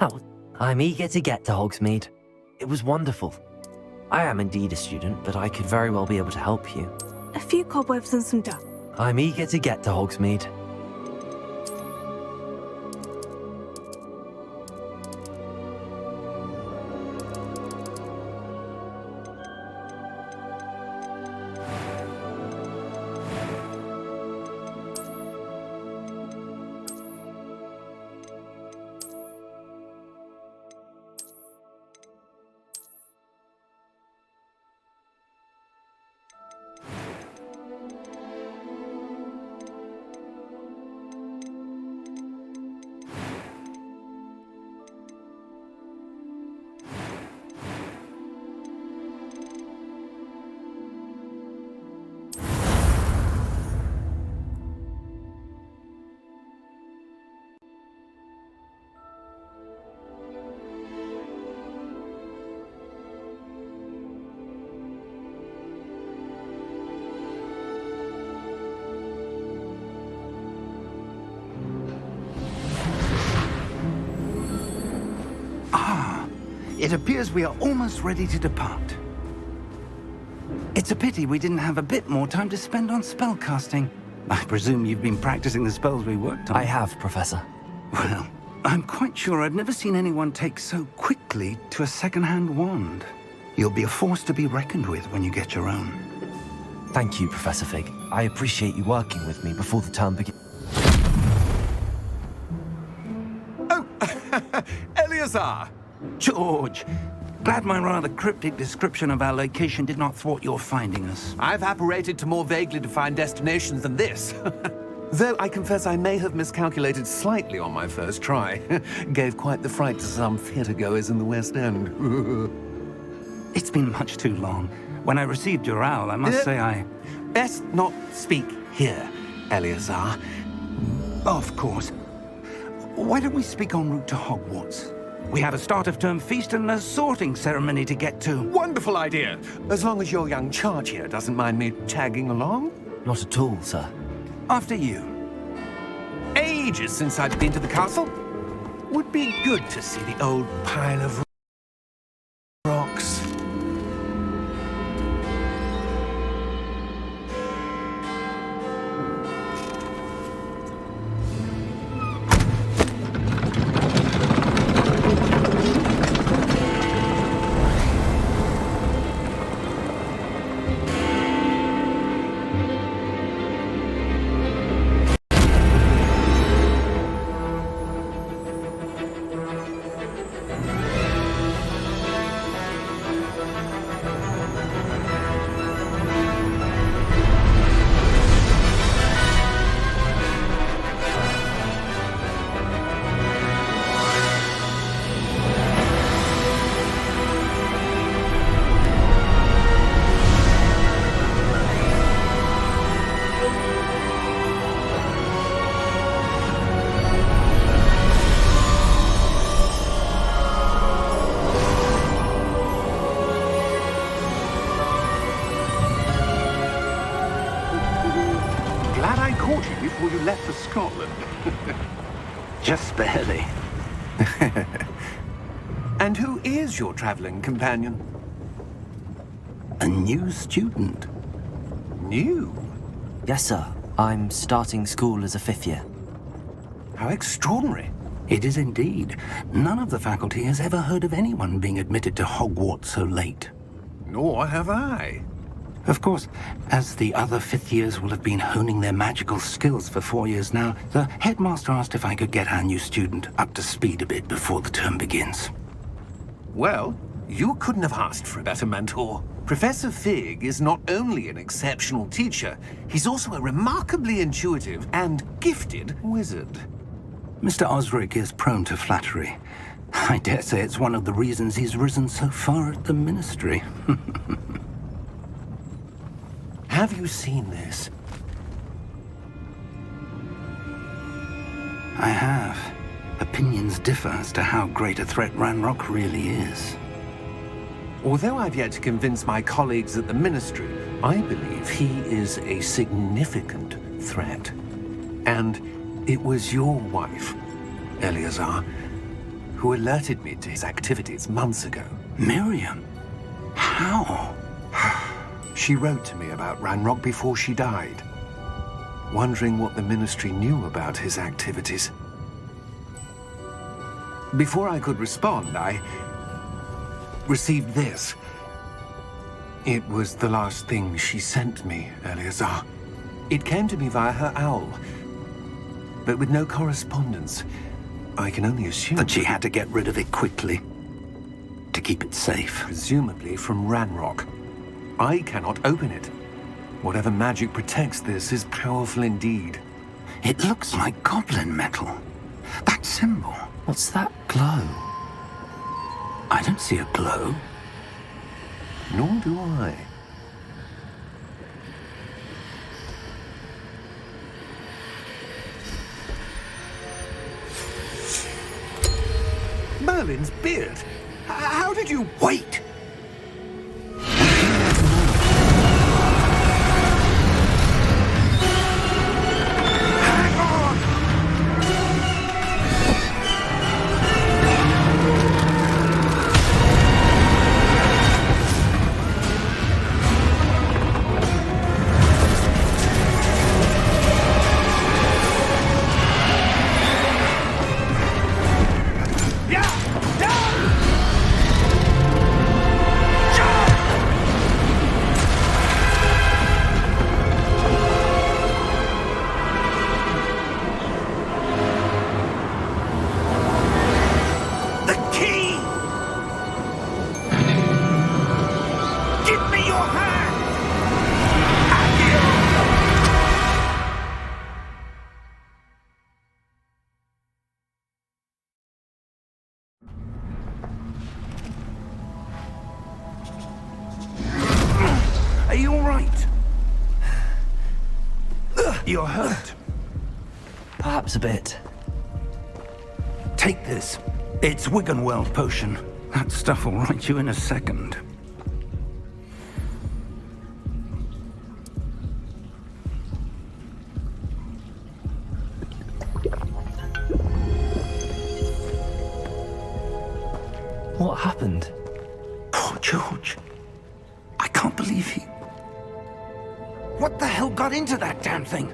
Oh, I'm eager to get to Hogsmeade. It was wonderful. I am indeed a student, but I could very well be able to help you. A few cobwebs and some dust. I'm eager to get to Hogsmeade. It appears we are almost ready to depart. It's a pity we didn't have a bit more time to spend on spellcasting. I presume you've been practicing the spells we worked on. I have, Professor. Well, I'm quite sure I've never seen anyone take so quickly to a second-hand wand. You'll be a force to be reckoned with when you get your own. Thank you, Professor Fig. I appreciate you working with me before the term begins. Oh, Eleazar! George, glad my rather cryptic description of our location did not thwart your finding us. I've apparated to more vaguely defined destinations than this. Though I confess I may have miscalculated slightly on my first try. Gave quite the fright to some theatre-goers in the West End. It's been much too long. When I received your owl, I must say I... Best not speak here, Eleazar. Of course. Why don't we speak en route to Hogwarts? We have a start-of-term feast and a sorting ceremony to get to. Wonderful idea! As long as your young charge here doesn't mind me tagging along. Not at all, sir. After you. Ages since I've been to the castle. Would be good to see the old pile of rocks. Before you left for Scotland. Just barely. And who is your traveling companion? A new student. New? Yes, sir. I'm starting school as a 5th year. How extraordinary. It is indeed. None of the faculty has ever heard of anyone being admitted to Hogwarts so late. Nor have I. Of course, as the other 5th years will have been honing their magical skills for 4 years now, the headmaster asked if I could get our new student up to speed a bit before the term begins. Well, you couldn't have asked for a better mentor. Professor Fig is not only an exceptional teacher, he's also a remarkably intuitive and gifted wizard. Mr. Osric is prone to flattery. I dare say it's one of the reasons he's risen so far at the Ministry. Have you seen this? I have. Opinions differ as to how great a threat Ranrock really is. Although I've yet to convince my colleagues at the Ministry, I believe he is a significant threat. And it was your wife, Eleazar, who alerted me to his activities months ago. Miriam? How? She wrote to me about Ranrock before she died, wondering what the Ministry knew about his activities. Before I could respond, I received this. It was the last thing she sent me, Eleazar. It came to me via her owl, but with no correspondence. I can only assume That she had to get rid of it quickly to keep it safe. presumably from Ranrock. I cannot open it. Whatever magic protects this is powerful indeed. It looks like goblin metal. That symbol. What's that glow? I don't see a glow. Nor do I. Merlin's beard? How did you... Wait! Hang on! The key! Give me your hand! Are you all right? You're hurt. Perhaps a bit. Take this. It's Wiggenweld potion. That stuff will right you in a second. What happened? Poor George. I can't believe he... What the hell got into that damn thing?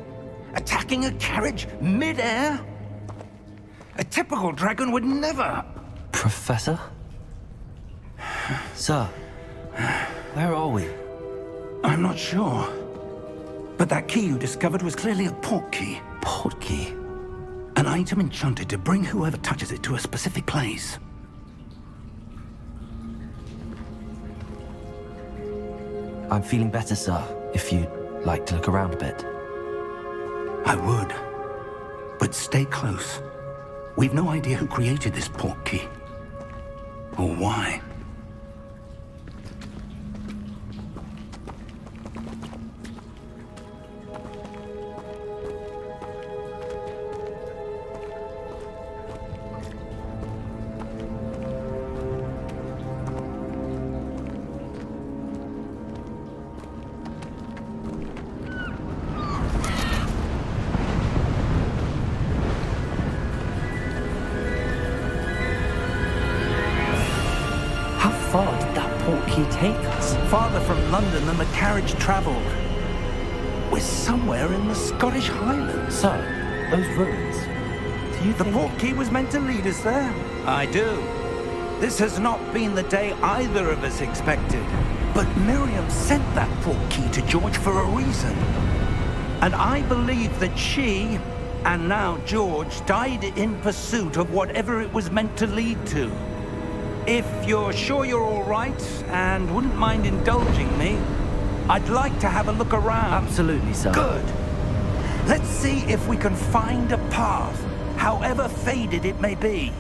Attacking a carriage mid-air? A typical dragon would never... Professor? Sir, where are we? I'm not sure. But that key you discovered was clearly a port key. Port key? An item enchanted to bring whoever touches it to a specific place. I'm feeling better, sir, if you'd like to look around a bit. I would. But stay close. We've no idea who created this port key. Or why. How far did that port key take us? Farther from London than the carriage travelled. We're somewhere in the Scottish Highlands. Sir, those ruins. Do you The think... port key was meant to lead us there. I do. This has not been the day either of us expected. But Miriam sent that port key to George for a reason. And I believe that she, and now George, died in pursuit of whatever it was meant to lead to. If you're sure you're all right and wouldn't mind indulging me, I'd like to have a look around. Absolutely, sir. Good. Let's see if we can find a path, however faded it may be.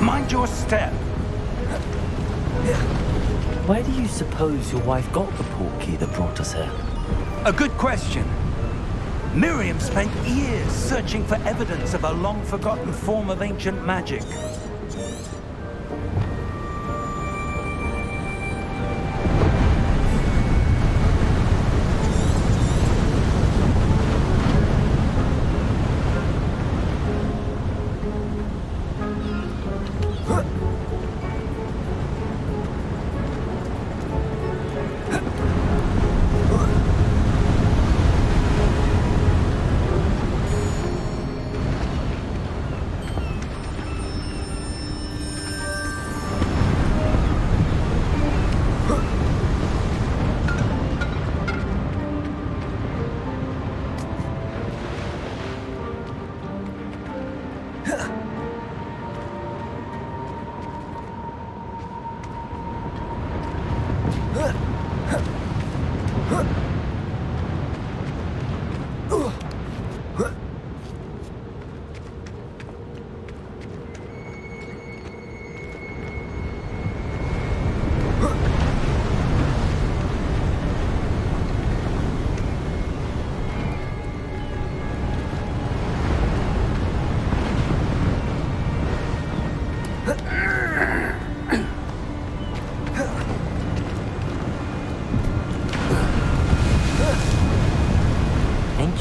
Mind your step. Where do you suppose your wife got the port key that brought us here? A good question. Miriam spent years searching for evidence of a long-forgotten form of ancient magic.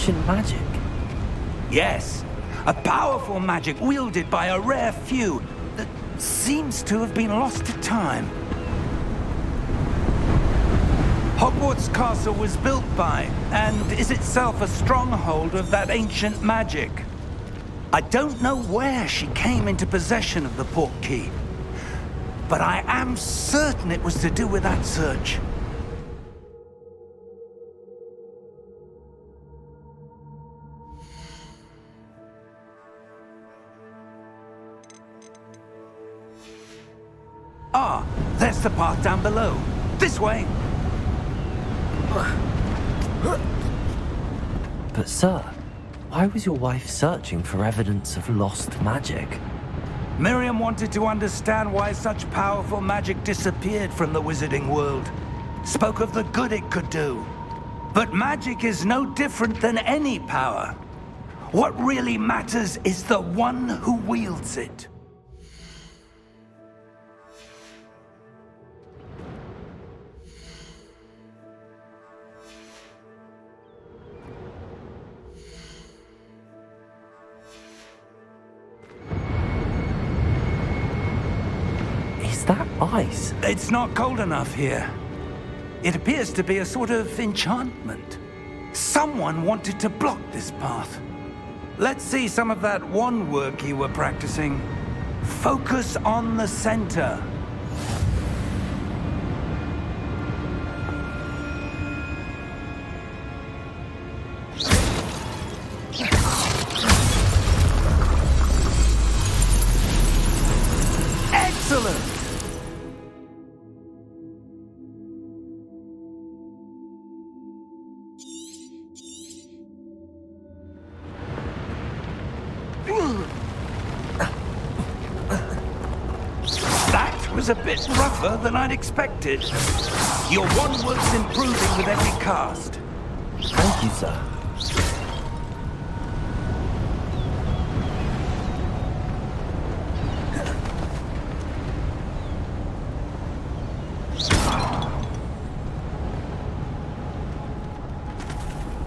ancient magic? Yes, a powerful magic wielded by a rare few that seems to have been lost to time. Hogwarts Castle was built by, and is itself a stronghold of that ancient magic. I don't know where she came into possession of the portkey, but I am certain it was to do with that search. Ah, there's the path down below. This way. But sir, why was your wife searching for evidence of lost magic? Miriam wanted to understand why such powerful magic disappeared from the wizarding world. Spoke of the good it could do. But magic is no different than any power. What really matters is the one who wields it. Is that ice? It's not cold enough here. It appears to be a sort of enchantment. Someone wanted to block this path. Let's see some of that wand work you were practicing. Focus on the center. Excellent! That was a bit rougher than I'd expected. Your wand work's improving with every cast. Thank you, sir.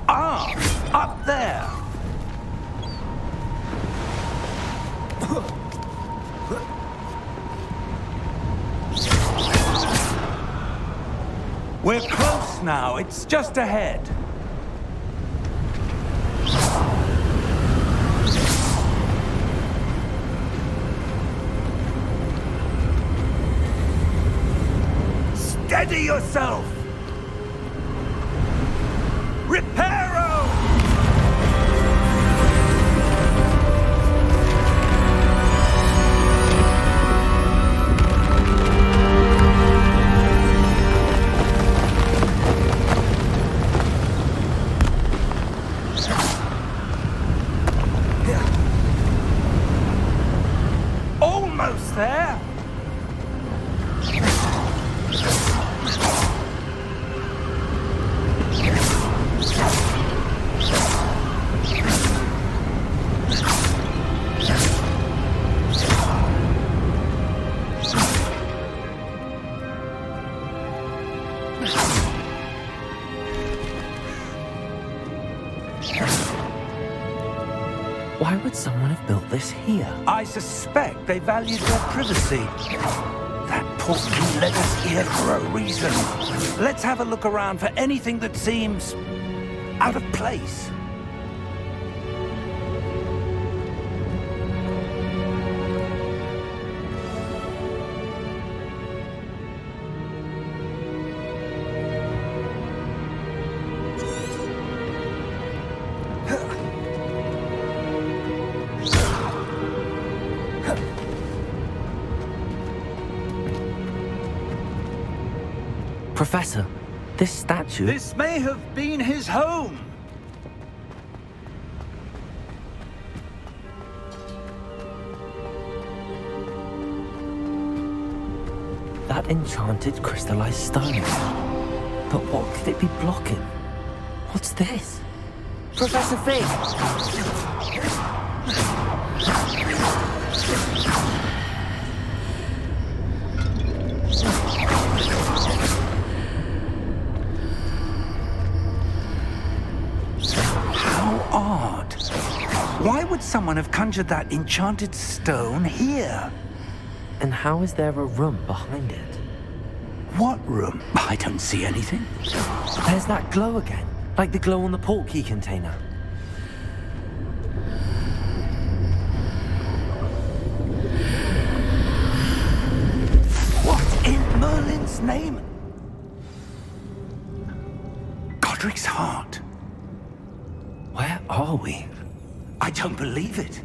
Ah, up there. We're close now. It's just ahead. Steady yourself. Reparo! Almost there. Why would someone have built this here? I suspect they valued their privacy. That portkey led us here for a reason. Let's have a look around for anything that seems out of place. Professor, this statue... This may have been his home. That enchanted crystallized stone. But what could it be blocking? What's this? Professor Fig! How would someone have conjured that enchanted stone here? And how is there a room behind it? What room? I don't see anything. There's that glow again, like the glow on the portkey container. What in Merlin's name? Godric's heart. Where are we? I don't believe it.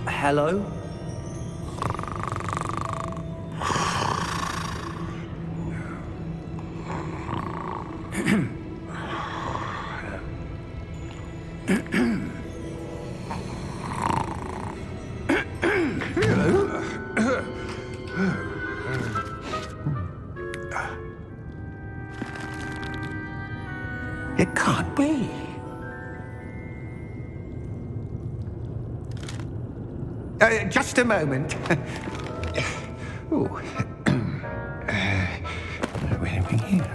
Hello? It can't be. Just a moment. Ooh. Where are we here?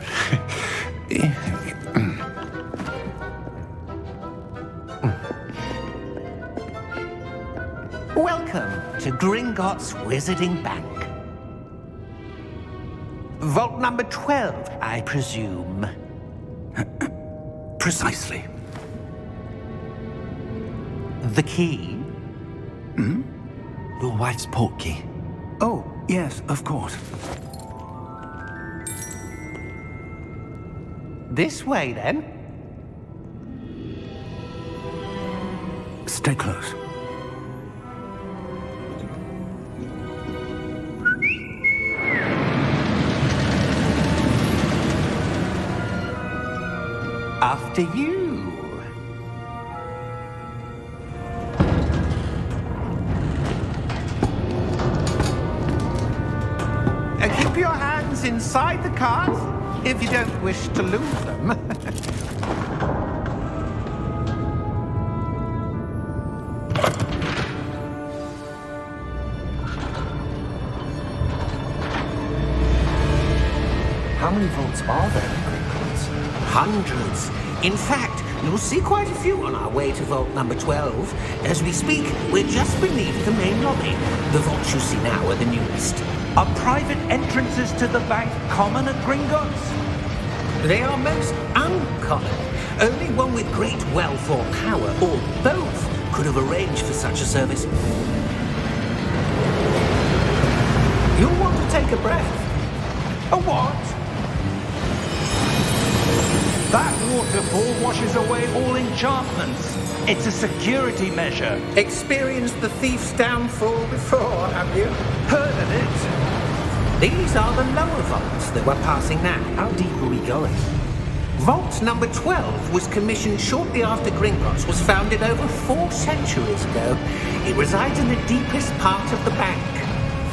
Welcome to Gringotts Wizarding Bank. Vault number 12, I presume. Precisely. The key? Your wife's portkey. Oh, yes, of course. This way, then. Stay close. After you. Keep your hands inside the cart if you don't wish to lose them. How many vaults are there in Gringotts? Hundreds. In fact, you'll see quite a few on our way to vault number 12. As we speak, we're just beneath the main lobby. The vaults you see now are the newest. Are private entrances to the bank common at Gringotts? They are most uncommon. Only one with great wealth or power, or both, could have arranged for such a service. You'll want to take a breath. A what? That waterfall washes away all enchantments. It's a security measure. Experienced the thief's downfall before, have you? Heard of it? These are the lower vaults that we're passing now. How deep are we going? Vault number 12 was commissioned shortly after Gringotts was founded over 4 centuries ago. It resides in the deepest part of the bank.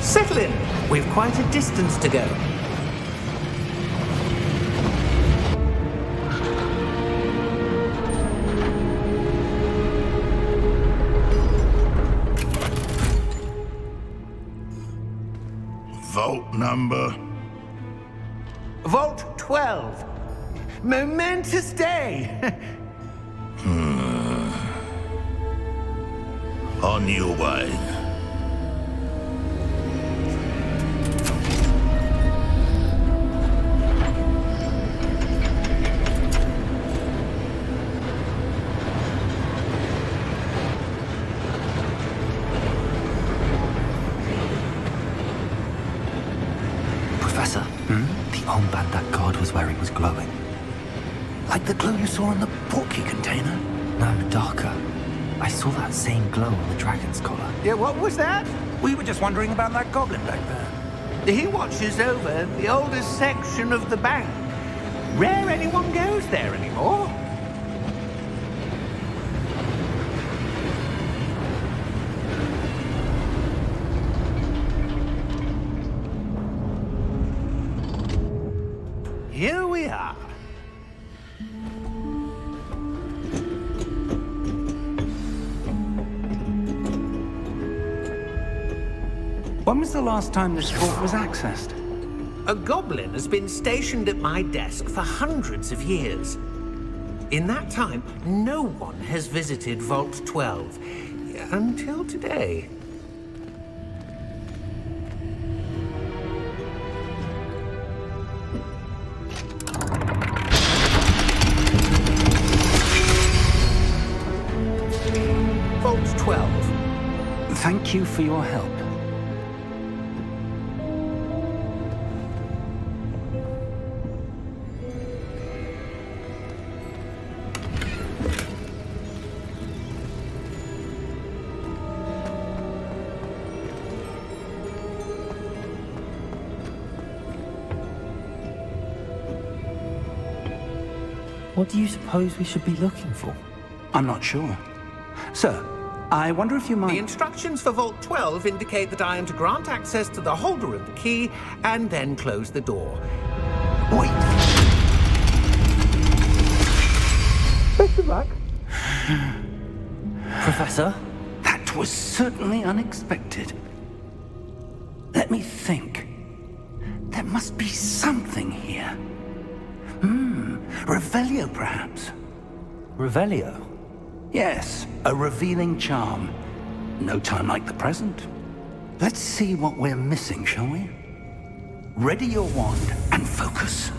Settle in. We've quite a distance to go. Vault number? Vault 12. Momentous day. On your way. Professor, the armband that guard was wearing was glowing. Like the glow you saw in the portkey container? No, darker. I saw that same glow on the dragon's collar. Yeah, what was that? We were just wondering about that goblin back there. He watches over the oldest section of the bank. Rare anyone goes there anymore. Here we are. When was the last time this vault was accessed? A goblin has been stationed at my desk for hundreds of years. In that time, no one has visited Vault 12. Until today. Vault 12. Thank you for your help. What do you suppose we should be looking for? I'm not sure. Sir, I wonder if you might... The instructions for Vault 12 indicate that I am to grant access to the holder of the key and then close the door. Wait! Best of luck. Professor? That was certainly unexpected. Let me think. There must be something here. Revelio, perhaps? Revelio? Yes, a revealing charm. No time like the present. Let's see what we're missing, shall we? Ready your wand and focus.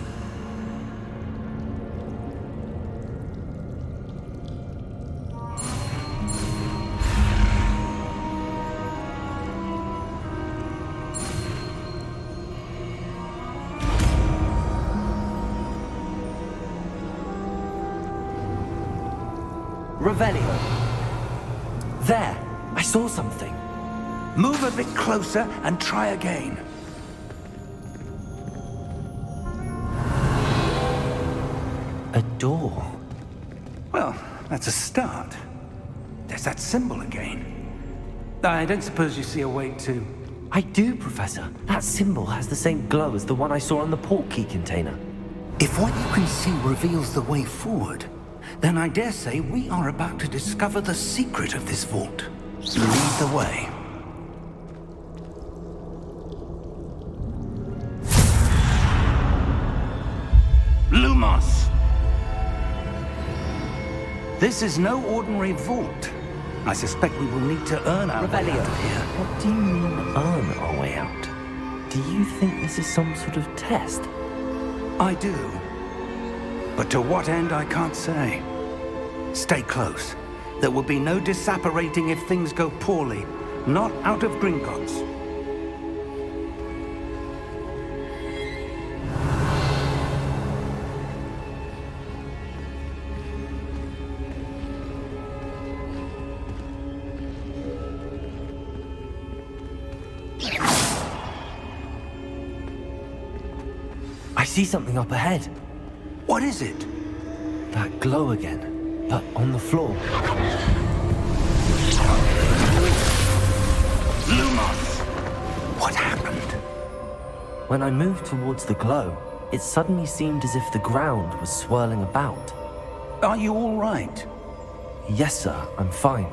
Revelio. There! I saw something. Move a bit closer and try again. A door. Well, that's a start. There's that symbol again. I don't suppose you see a way to... I do, Professor. That symbol has the same glow as the one I saw on the port key container. If what you can see reveals the way forward, then I dare say we are about to discover the secret of this vault. Lead the way. Lumos! This is no ordinary vault. I suspect we will need to earn our way out of here. What do you mean, earn our way out? Do you think this is some sort of test? I do. But to what end, I can't say. Stay close. There will be no disapparating if things go poorly. Not out of Gringotts. I see something up ahead. What is it? That glow again, but on the floor. Lumos! What happened? When I moved towards the glow, it suddenly seemed as if the ground was swirling about. Are you all right? Yes, sir, I'm fine.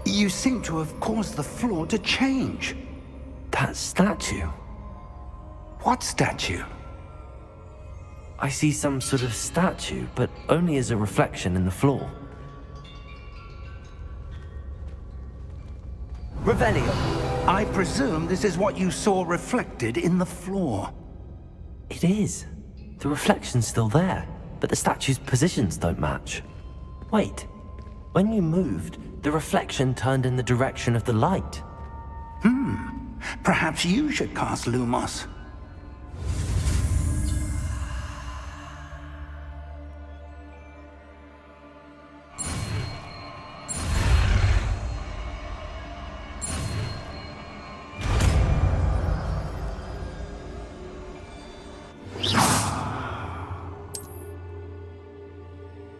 You seem to have caused the floor to change. That statue. What statue? I see some sort of statue, but only as a reflection in the floor. Revelio! I presume this is what you saw reflected in the floor. It is. The reflection's still there, but the statue's positions don't match. Wait. When you moved, the reflection turned in the direction of the light. Perhaps you should cast Lumos.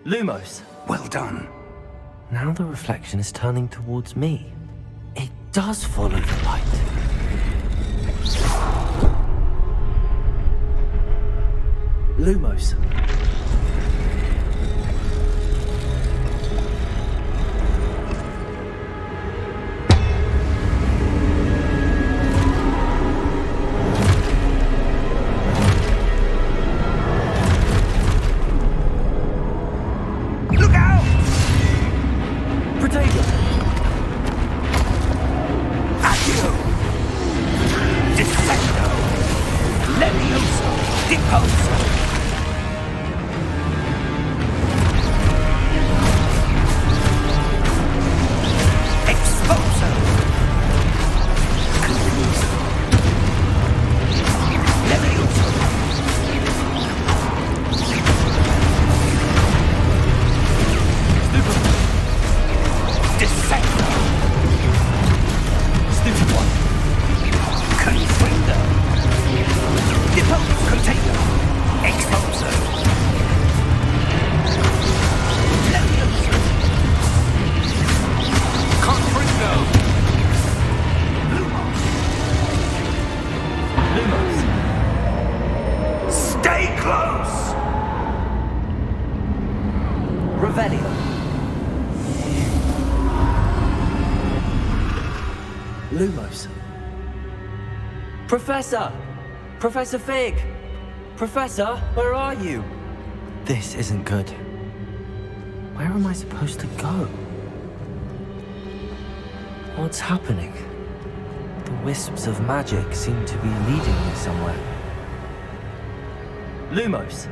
Lumos! Well done. Now the reflection is turning towards me. It does follow the light. Lumos. Revelio. Lumos. Professor! Professor Fig! Professor, where are you? This isn't good. Where am I supposed to go? What's happening? The wisps of magic seem to be leading me somewhere. Lumos.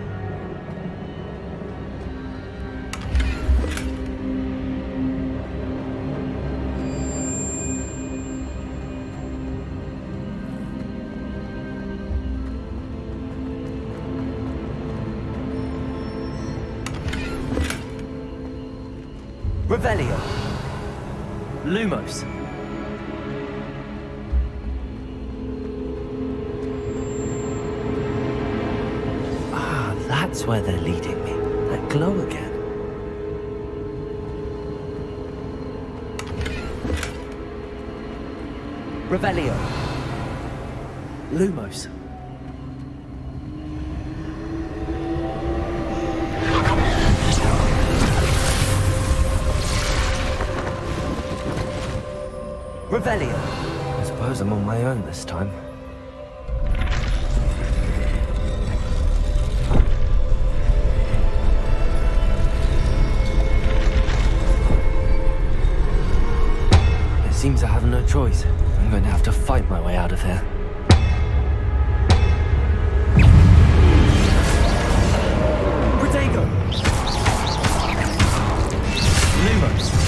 Revelio. Lumos. Ah, that's where they're leading me. That glow again. Revelio. Lumos. Revelio. I suppose I'm on my own this time. It seems I have no choice. I'm going to have to fight my way out of here. Protego! Lumos.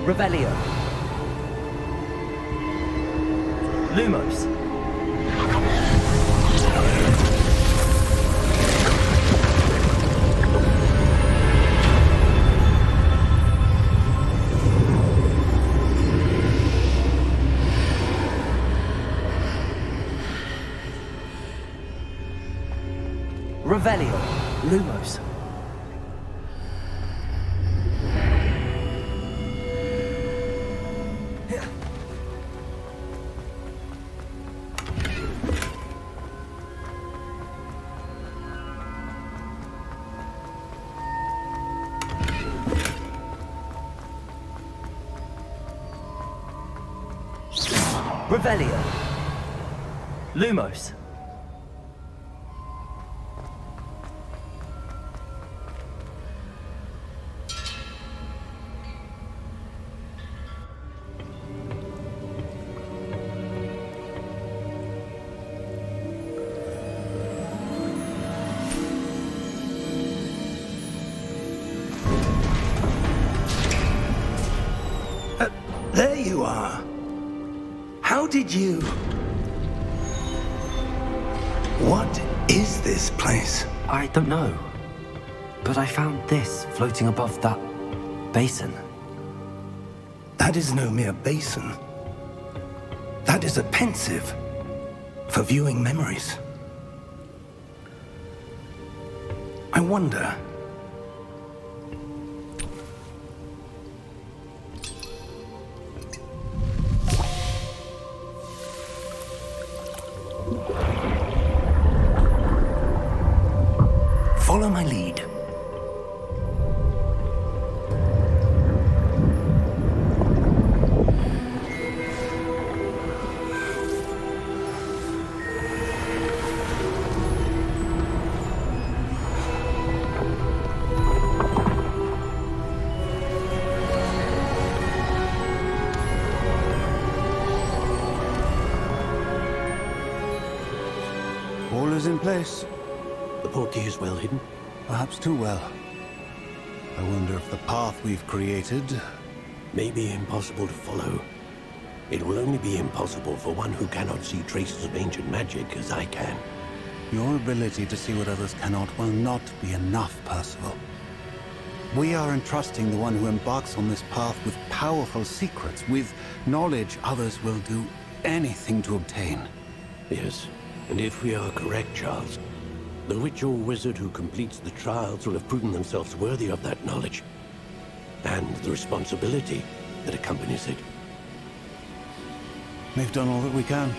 Revelio. Lumos. Revelio. Lumos. Revelio. Lumos. you are. How did you... What is this place? I don't know. But I found this floating above that basin. That is no mere basin. That is a pensive for viewing memories. I wonder... Follow my lead. All is in place. The portkey is well hidden. Perhaps too well. I wonder if the path we've created... May be impossible to follow. It will only be impossible for one who cannot see traces of ancient magic as I can. Your ability to see what others cannot will not be enough, Percival. We are entrusting the one who embarks on this path with powerful secrets, with knowledge others will do anything to obtain. Yes, and if we are correct, Charles, the witch or wizard who completes the trials will have proven themselves worthy of that knowledge, and the responsibility that accompanies it. We've done all that we can.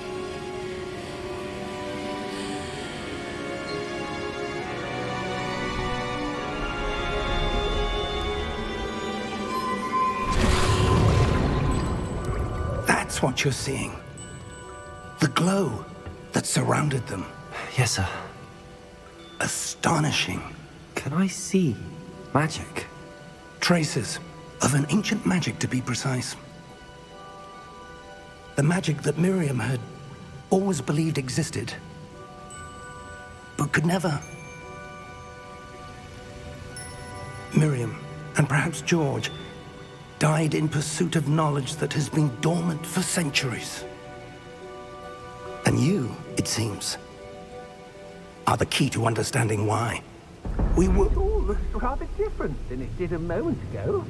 That's what you're seeing. The glow that surrounded them. Yes, sir. Astonishing. Can I see magic? Traces of an ancient magic, to be precise. The magic that Miriam had always believed existed, but could never. Miriam, and perhaps George, died in pursuit of knowledge that has been dormant for centuries. And you, it seems, are the key to understanding why. We will... It all looks rather different than it did a moment ago.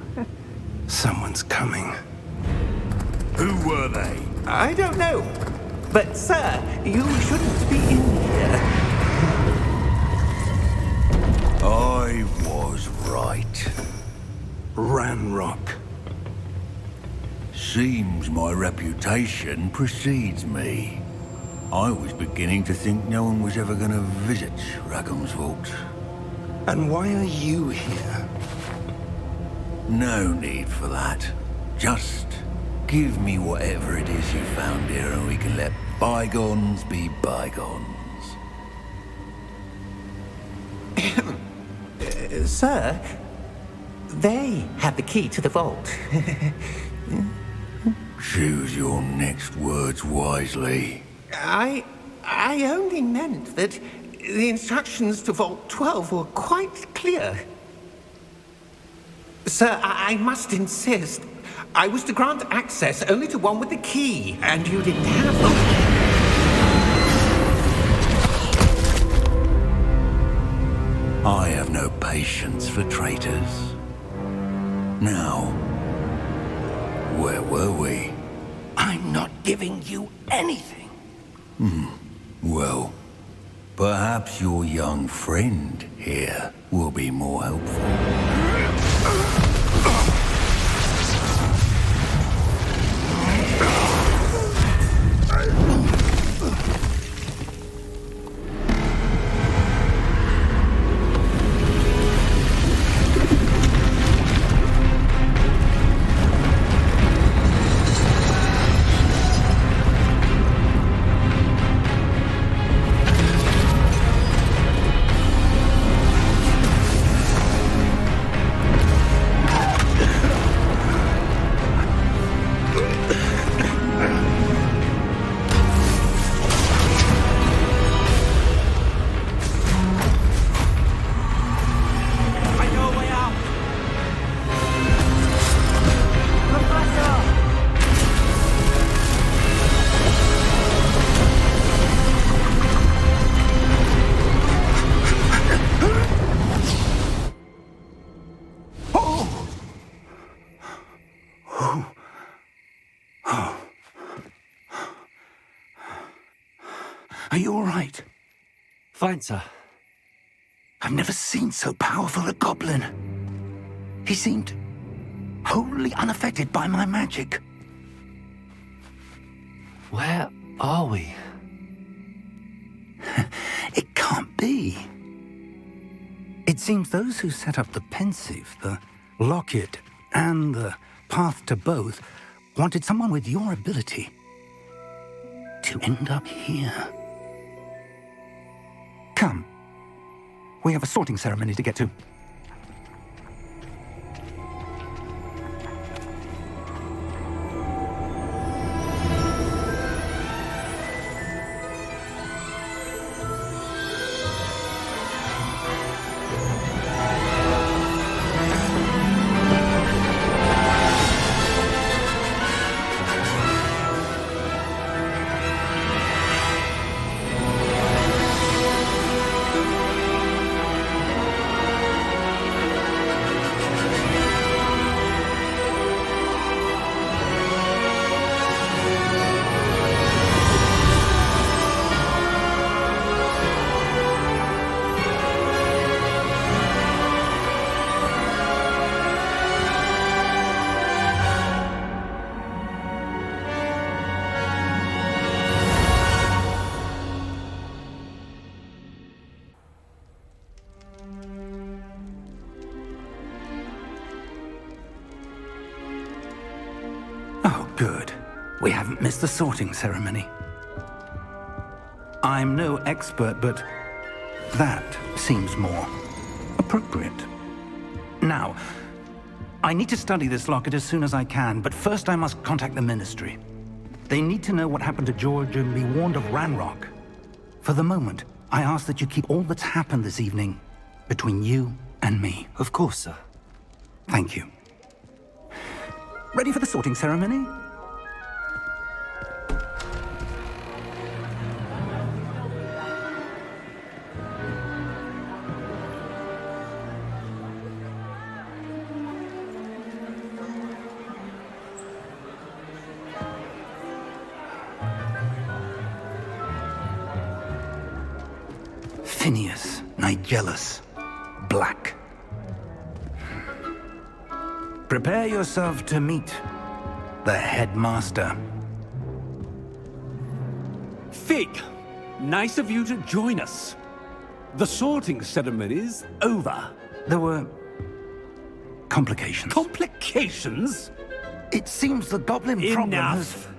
Someone's coming. Who were they? I don't know. But, sir, you shouldn't be in here. I was right. Ranrock. Seems my reputation precedes me. I was beginning to think no one was ever going to visit Rackham's Vault. And why are you here? No need for that. Just give me whatever it is you found here and we can let bygones be bygones. Sir, they have the key to the vault. Choose your next words wisely. I only meant that the instructions to Vault 12 were quite clear. Sir, I must insist. I was to grant access only to one with the key, and you didn't have them. I have no patience for traitors. Now, where were we? I'm not giving you anything. Well, perhaps your young friend here will be more helpful. Are you all right? Fine, sir. I've never seen so powerful a goblin. He seemed wholly unaffected by my magic. Where are we? It can't be. It seems those who set up the pensive, the locket, and the path to both wanted someone with your ability to end up here. Come. We have a sorting ceremony to get to. Oh, good. We haven't missed the sorting ceremony. I'm no expert, but that seems more appropriate. Now, I need to study this locket as soon as I can, but first I must contact the Ministry. They need to know what happened to George and be warned of Ranrock. For the moment, I ask that you keep all that's happened this evening between you and me. Of course, sir. Thank you. Ready for the sorting ceremony? Phineas, Nigellus, Black. Prepare yourself to meet the headmaster. Fig, nice of you to join us. The sorting ceremony's over. There were complications. Complications? It seems the goblin problem has... Enough!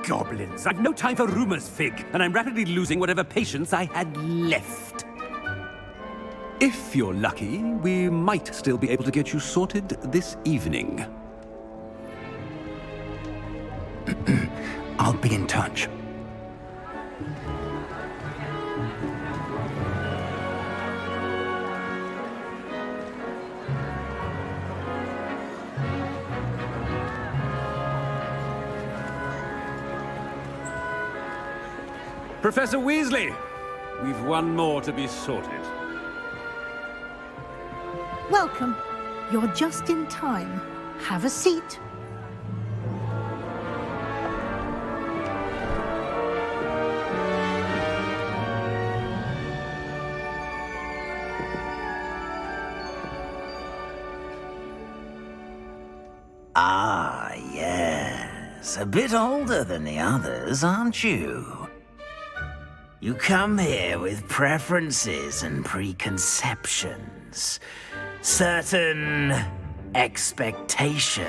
Goblins. I've no time for rumors, Fig, and I'm rapidly losing whatever patience I had left. If you're lucky, we might still be able to get you sorted this evening. I'll be in touch. Professor Weasley, we've one more to be sorted. Welcome. You're just in time. Have a seat. Ah, yes. A bit older than the others, aren't you? You come here with preferences and preconceptions. Certain expectations.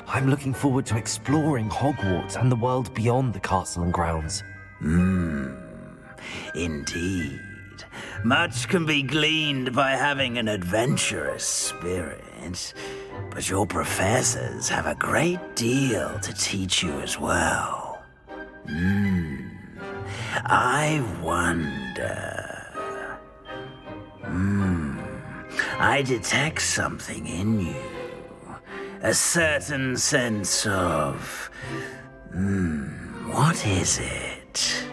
I'm looking forward to exploring Hogwarts and the world beyond the castle and grounds. Indeed. Much can be gleaned by having an adventurous spirit, but your professors have a great deal to teach you as well. I wonder... I detect something in you. A certain sense of... what is it?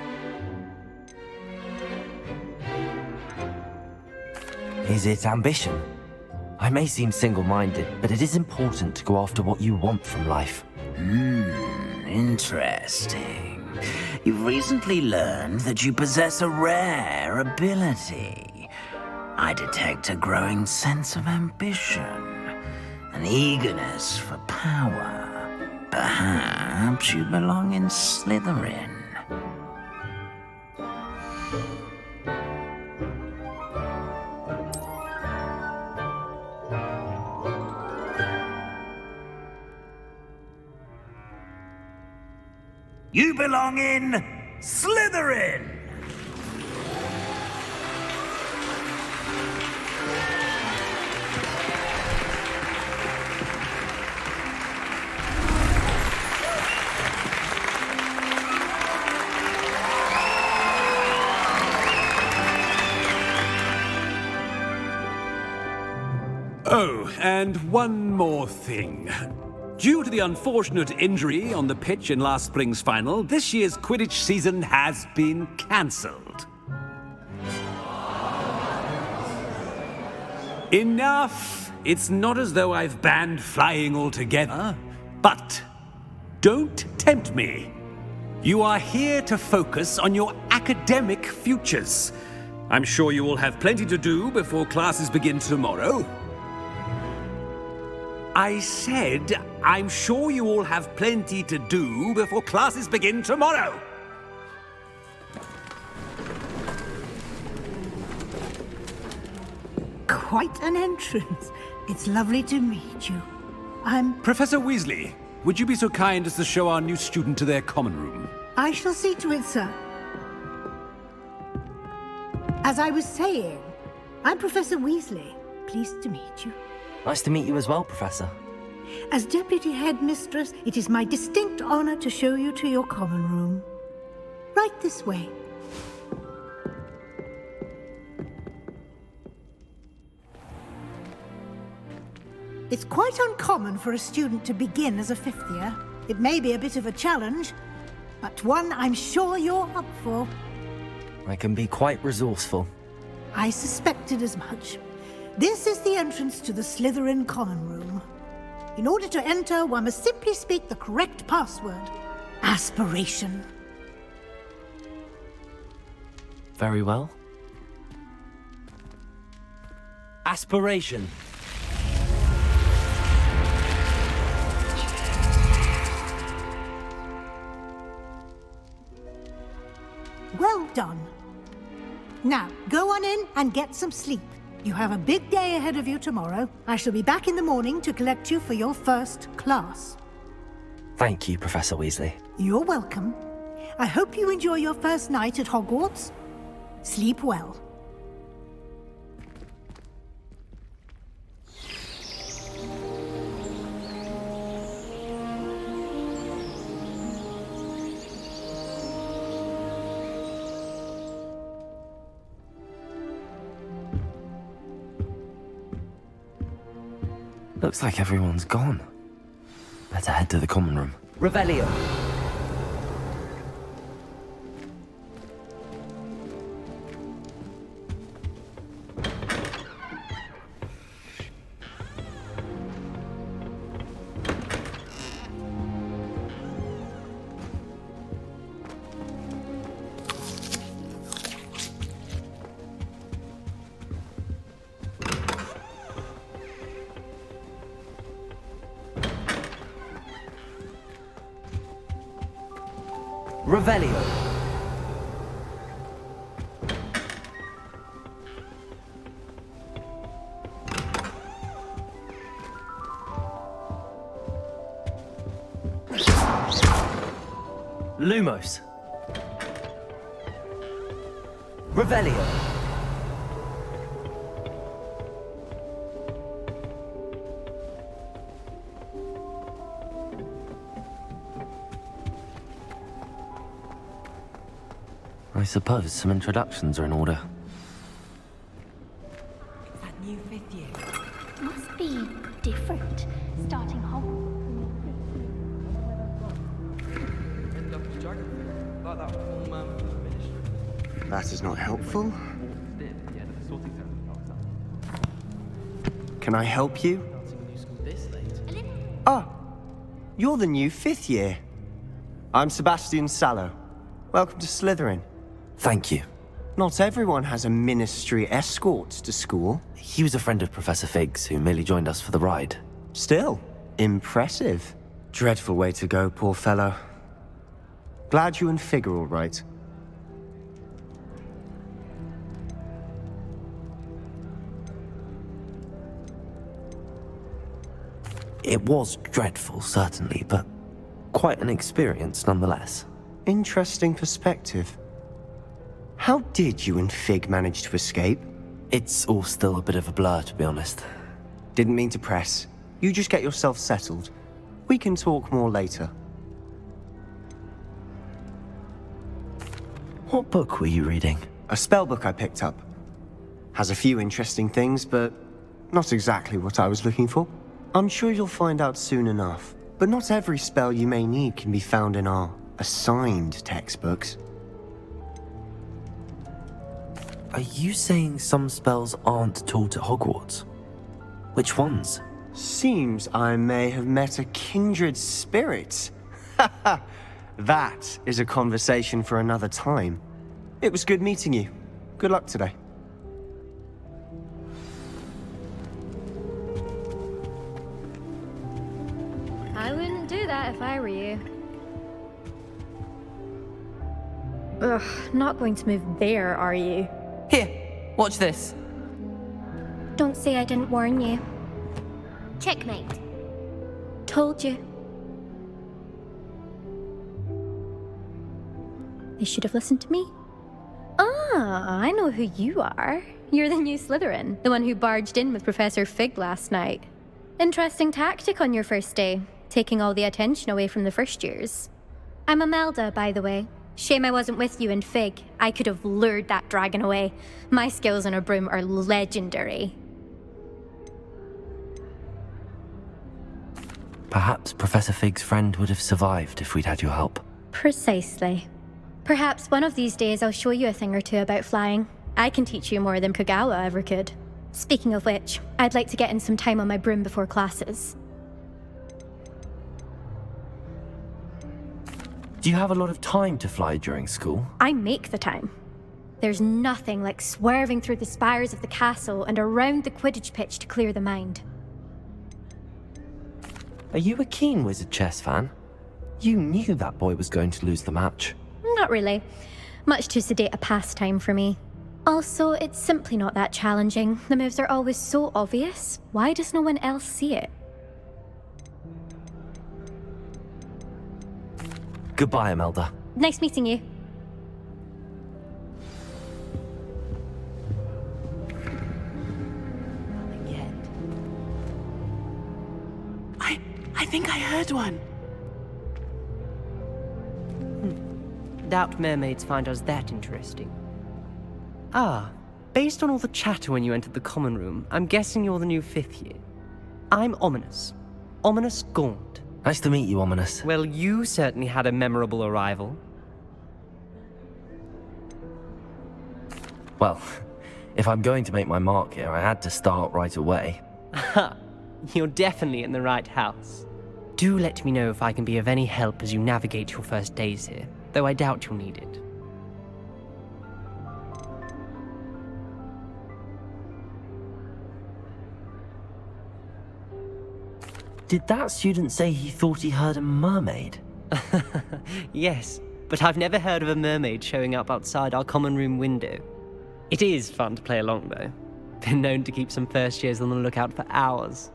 Is it ambition? I may seem single-minded, but it is important to go after what you want from life. Interesting. You've recently learned that you possess a rare ability. I detect a growing sense of ambition, an eagerness for power. Perhaps you belong in Slytherin. You belong in Slytherin! Oh, and one more thing. Due to the unfortunate injury on the pitch in last spring's final, this year's Quidditch season has been cancelled. Enough! It's not as though I've banned flying altogether, but don't tempt me. You are here to focus on your academic futures. I'm sure you will have plenty to do before classes begin tomorrow. I said, I'm sure you all have plenty to do before classes begin tomorrow. Quite an entrance. It's lovely to meet you. Professor Weasley, would you be so kind as to show our new student to their common room? I shall see to it, sir. As I was saying, I'm Professor Weasley. Pleased to meet you. Nice to meet you as well, Professor. As Deputy Headmistress, it is my distinct honor to show you to your common room. Right this way. It's quite uncommon for a student to begin as a fifth year. It may be a bit of a challenge, but one I'm sure you're up for. I can be quite resourceful. I suspected as much. This is the entrance to the Slytherin common room. In order to enter, one must simply speak the correct password. Aspiration. Very well. Aspiration. Well done. Now, go on in and get some sleep. You have a big day ahead of you tomorrow. I shall be back in the morning to collect you for your first class. Thank you, Professor Weasley. You're welcome. I hope you enjoy your first night at Hogwarts. Sleep well. Looks like everyone's gone. Better head to the common room. Revelio. Revelio. Lumos. Revelio. I suppose some introductions are in order. That new fifth year must be different. Starting Hogwarts. That is not helpful. Can I help you? Oh, you're the new 5th year. I'm Sebastian Sallow. Welcome to Slytherin. Thank you. Not everyone has a ministry escort to school. He was a friend of Professor Fig's who merely joined us for the ride. Still, impressive. Dreadful way to go, poor fellow. Glad you and Fig are all right. It was dreadful, certainly, but quite an experience nonetheless. Interesting perspective. How did you and Fig manage to escape? It's all still a bit of a blur, to be honest. Didn't mean to press. You just get yourself settled. We can talk more later. What book were you reading? A spell book I picked up. Has a few interesting things, but not exactly what I was looking for. I'm sure you'll find out soon enough. But not every spell you may need can be found in our assigned textbooks. Are you saying some spells aren't taught at Hogwarts? Which ones? Seems I may have met a kindred spirit. That is a conversation for another time. It was good meeting you. Good luck today. I wouldn't do that if I were you. Ugh, not going to move there, are you? Here, watch this. Don't say I didn't warn you. Checkmate. Told you. They should have listened to me. Ah, I know who you are. You're the new Slytherin, the one who barged in with Professor Fig last night. Interesting tactic on your first day, taking all the attention away from the first years. I'm Imelda, by the way. Shame I wasn't with you and Fig. I could have lured that dragon away. My skills on a broom are legendary. Perhaps Professor Fig's friend would have survived if we'd had your help. Precisely. Perhaps one of these days I'll show you a thing or two about flying. I can teach you more than Kagawa ever could. Speaking of which, I'd like to get in some time on my broom before classes. Do you have a lot of time to fly during school? I make the time. There's nothing like swerving through the spires of the castle and around the Quidditch pitch to clear the mind. Are you a keen Wizard chess fan? You knew that boy was going to lose the match. Not really. Much too sedate a pastime for me. Also, it's simply not that challenging. The moves are always so obvious. Why does no one else see it? Goodbye, Imelda. Nice meeting you. I think I heard one. Doubt mermaids find us that interesting. Ah, based on all the chatter when you entered the common room, I'm guessing you're the new 5th year. I'm Ominous. Ominous Gaunt. Nice to meet you, Ominous. Well, you certainly had a memorable arrival. Well, if I'm going to make my mark here, I had to start right away. Ha! You're definitely in the right house. Do let me know if I can be of any help as you navigate your first days here, though I doubt you'll need it. Did that student say he thought he heard a mermaid? Yes, but I've never heard of a mermaid showing up outside our common room window. It is fun to play along, though. Been known to keep some first years on the lookout for hours.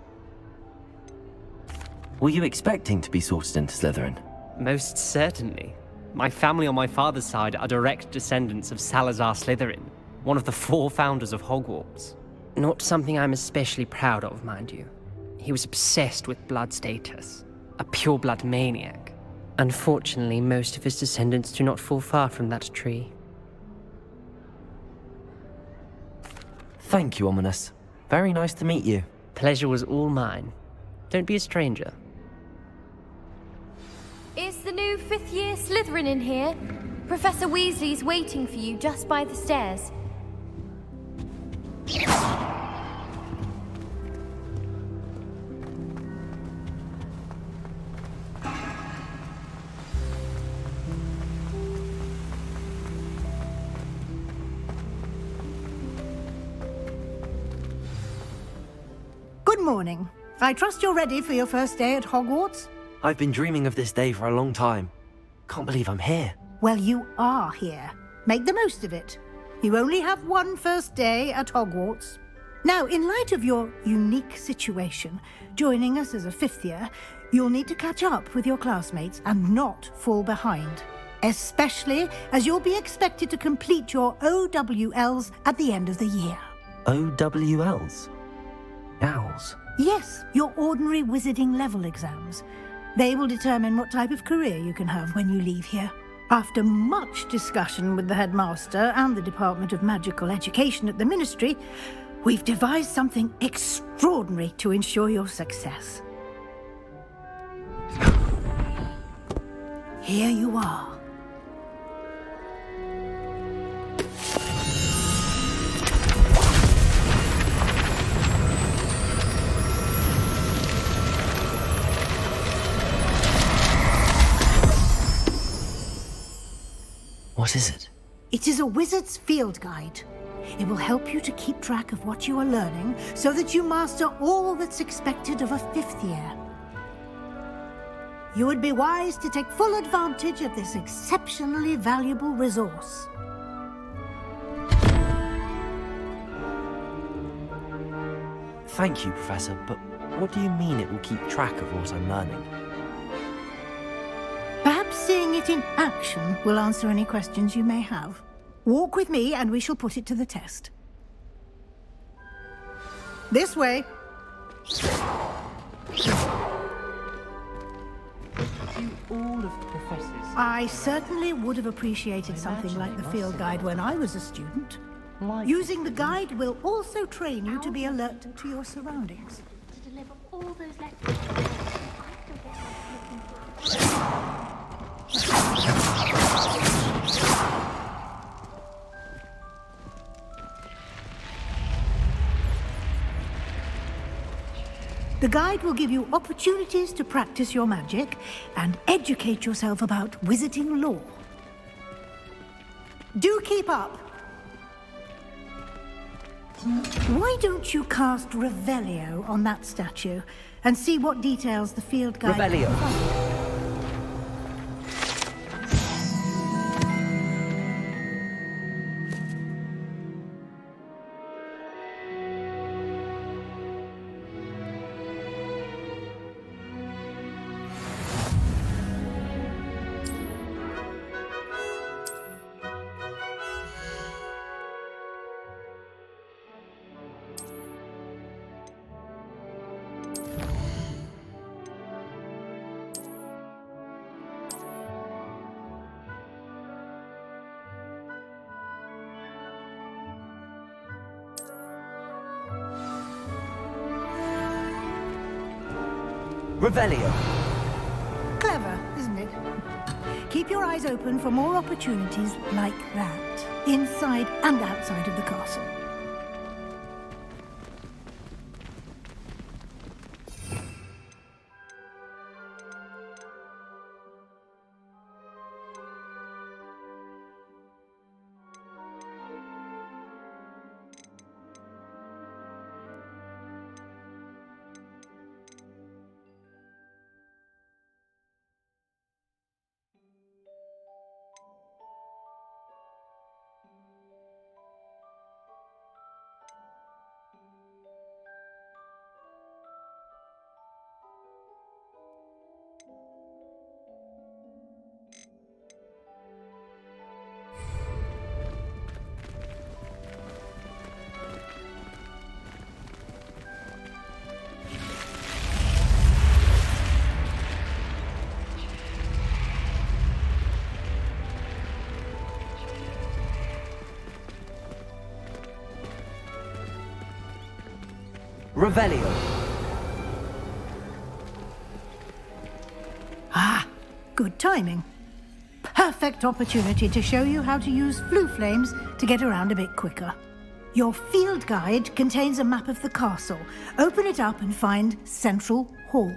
Were you expecting to be sorted into Slytherin? Most certainly. My family on my father's side are direct descendants of Salazar Slytherin, one of the 4 founders of Hogwarts. Not something I'm especially proud of, mind you. He was obsessed with blood status, a pure-blood maniac. Unfortunately, most of his descendants do not fall far from that tree. Thank you, Ominous. Very nice to meet you. Pleasure was all mine. Don't be a stranger. Is the new 5th year Slytherin in here? Professor Weasley's waiting for you just by the stairs. Good morning. I trust you're ready for your first day at Hogwarts? I've been dreaming of this day for a long time. Can't believe I'm here. Well, you are here. Make the most of it. You only have one first day at Hogwarts. Now, in light of your unique situation, joining us as a fifth year, you'll need to catch up with your classmates and not fall behind. Especially as you'll be expected to complete your OWLs at the end of the year. OWLs? Owls? Yes, your ordinary wizarding level exams. They will determine what type of career you can have when you leave here. After much discussion with the headmaster and the Department of Magical Education at the Ministry, we've devised something extraordinary to ensure your success. Here you are. What is it? It is a wizard's field guide. It will help you to keep track of what you are learning so that you master all that's expected of a fifth year. You would be wise to take full advantage of this exceptionally valuable resource. Thank you, Professor, but what do you mean it will keep track of what I'm learning? Perhaps seeing it in action will answer any questions you may have. Walk with me and we shall put it to the test. This way. I certainly would have appreciated something like the field guide when I was a student. Using the guide will also train you to be alert to your surroundings. To deliver all those lectures. The guide will give you opportunities to practice your magic and educate yourself about wizarding lore. Do keep up! Why don't you cast Revelio on that statue and see what details the field guide... Revelio. Revelio. Clever, isn't it? Keep your eyes open for more opportunities like that, inside and outside of the castle. Revelio. Ah, good timing. Perfect opportunity to show you how to use flue flames to get around a bit quicker. Your field guide contains a map of the castle. Open it up and find Central Hall.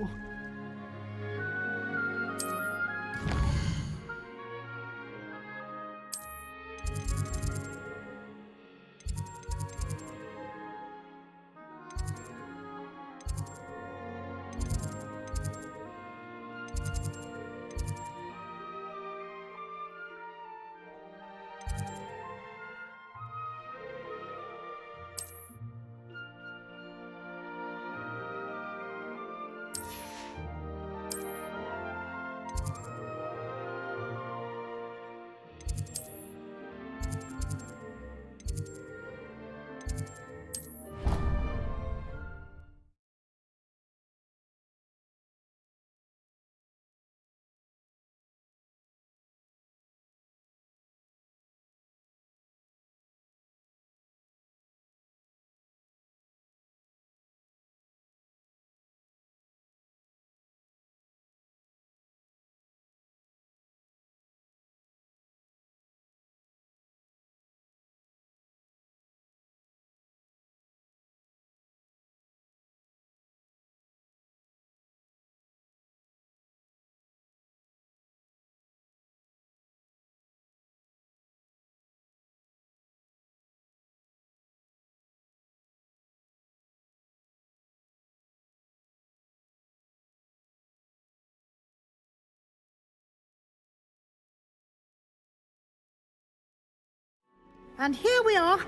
And here we are.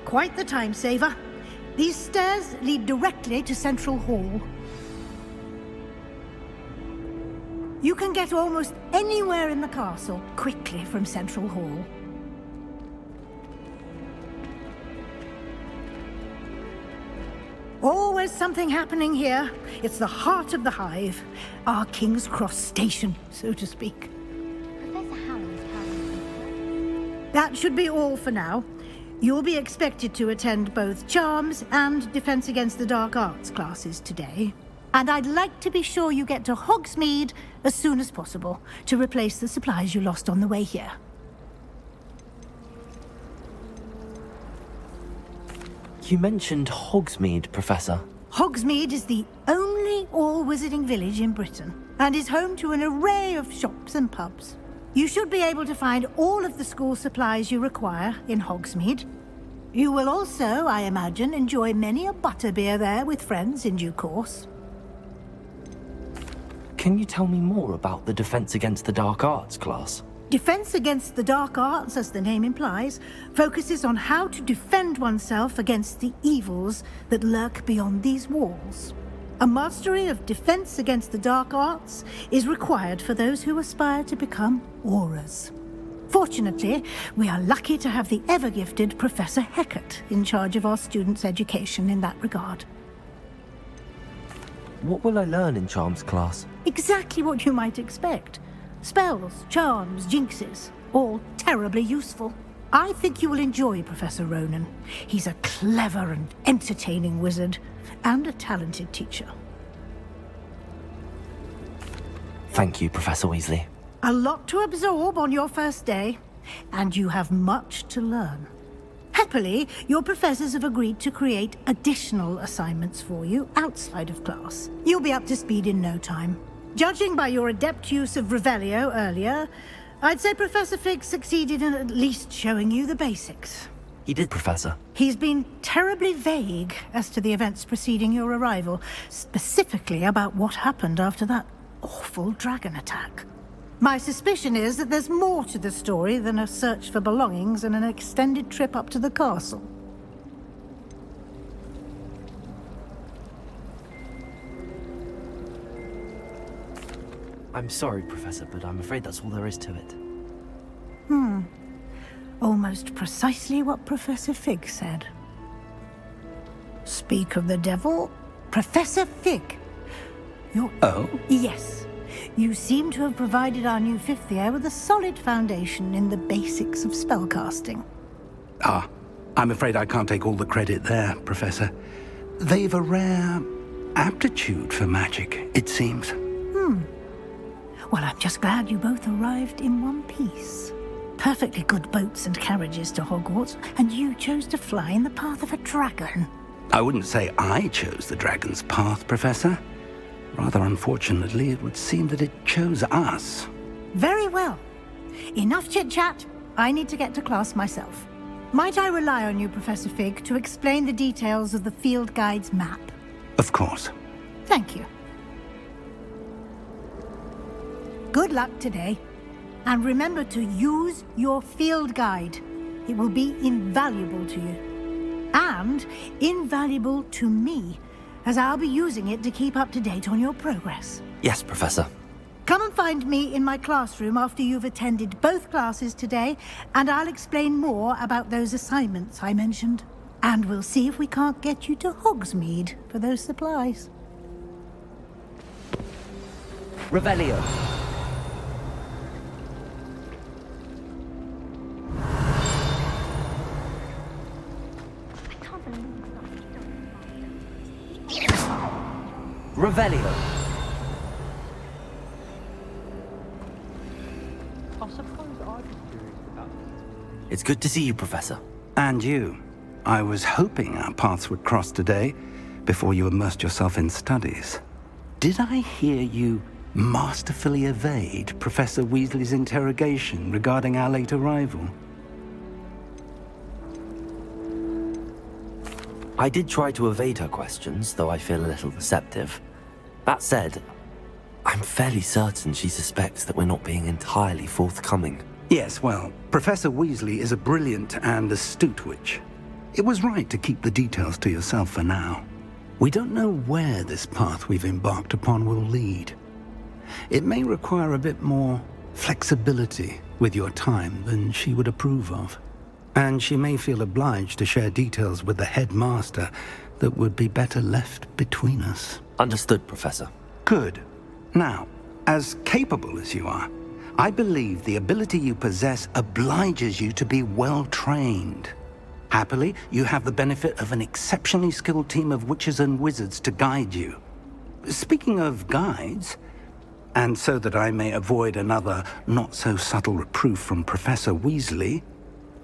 Quite the time saver. These stairs lead directly to Central Hall. You can get almost anywhere in the castle quickly from Central Hall. Always something happening here. It's the heart of the hive. Our King's Cross station, so to speak. That should be all for now. You'll be expected to attend both Charms and Defense Against the Dark Arts classes today. And I'd like to be sure you get to Hogsmeade as soon as possible to replace the supplies you lost on the way here. You mentioned Hogsmeade, Professor. Hogsmeade is the only all-wizarding village in Britain and is home to an array of shops and pubs. You should be able to find all of the school supplies you require in Hogsmeade. You will also, I imagine, enjoy many a butterbeer there with friends in due course. Can you tell me more about the Defense Against the Dark Arts class? Defense Against the Dark Arts, as the name implies, focuses on how to defend oneself against the evils that lurk beyond these walls. A mastery of Defense Against the Dark Arts is required for those who aspire to become Aurors. Fortunately, we are lucky to have the ever-gifted Professor Hecat in charge of our students' education in that regard. What will I learn in Charms class? Exactly what you might expect. Spells, charms, jinxes, all terribly useful. I think you will enjoy Professor Ronan. He's a clever and entertaining wizard, and a talented teacher. Thank you, Professor Weasley. A lot to absorb on your first day, and you have much to learn. Happily, your professors have agreed to create additional assignments for you outside of class. You'll be up to speed in no time. Judging by your adept use of Revelio earlier, I'd say Professor Fig succeeded in at least showing you the basics. He did, Professor. He's been terribly vague as to the events preceding your arrival, specifically about what happened after that awful dragon attack. My suspicion is that there's more to the story than a search for belongings and an extended trip up to the castle. I'm sorry, Professor, but I'm afraid that's all there is to it. Almost precisely what Professor Fig said. Speak of the devil, Professor Fig. Oh? Yes. You seem to have provided our new fifth year with a solid foundation in the basics of spellcasting. Ah, I'm afraid I can't take all the credit there, Professor. They've a rare aptitude for magic, it seems. Well, I'm just glad you both arrived in one piece. Perfectly good boats and carriages to Hogwarts, and you chose to fly in the path of a dragon. I wouldn't say I chose the dragon's path, Professor. Rather unfortunately, it would seem that it chose us. Very well. Enough chit-chat. I need to get to class myself. Might I rely on you, Professor Fig, to explain the details of the field guide's map? Of course. Thank you. Good luck today. And remember to use your field guide. It will be invaluable to you. And invaluable to me, as I'll be using it to keep up to date on your progress. Yes, Professor. Come and find me in my classroom after you've attended both classes today, and I'll explain more about those assignments I mentioned. And we'll see if we can't get you to Hogsmeade for those supplies. Revelio. Revelio. It's good to see you, Professor. And you. I was hoping our paths would cross today, before you immersed yourself in studies. Did I hear you masterfully evade Professor Weasley's interrogation regarding our late arrival? I did try to evade her questions, though I feel a little deceptive. That said, I'm fairly certain she suspects that we're not being entirely forthcoming. Yes, well, Professor Weasley is a brilliant and astute witch. It was right to keep the details to yourself for now. We don't know where this path we've embarked upon will lead. It may require a bit more flexibility with your time than she would approve of. And she may feel obliged to share details with the headmaster that would be better left between us. Understood, Professor. Good. Now, as capable as you are, I believe the ability you possess obliges you to be well trained. Happily, you have the benefit of an exceptionally skilled team of witches and wizards to guide you. Speaking of guides, and so that I may avoid another not-so-subtle reproof from Professor Weasley,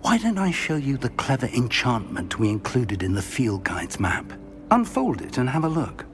why don't I show you the clever enchantment we included in the field guide's map? Unfold it and have a look.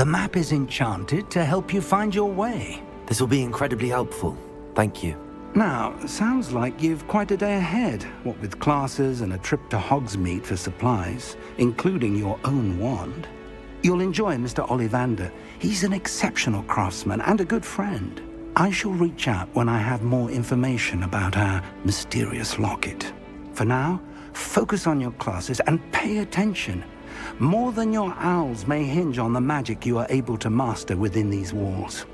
The map is enchanted to help you find your way. This will be incredibly helpful. Thank you. Now, sounds like you've quite a day ahead, what with classes and a trip to Hogsmeade for supplies, including your own wand. You'll enjoy Mr. Ollivander. He's an exceptional craftsman and a good friend. I shall reach out when I have more information about our mysterious locket. For now, focus on your classes and pay attention. More than your owls may hinge on the magic you are able to master within these walls.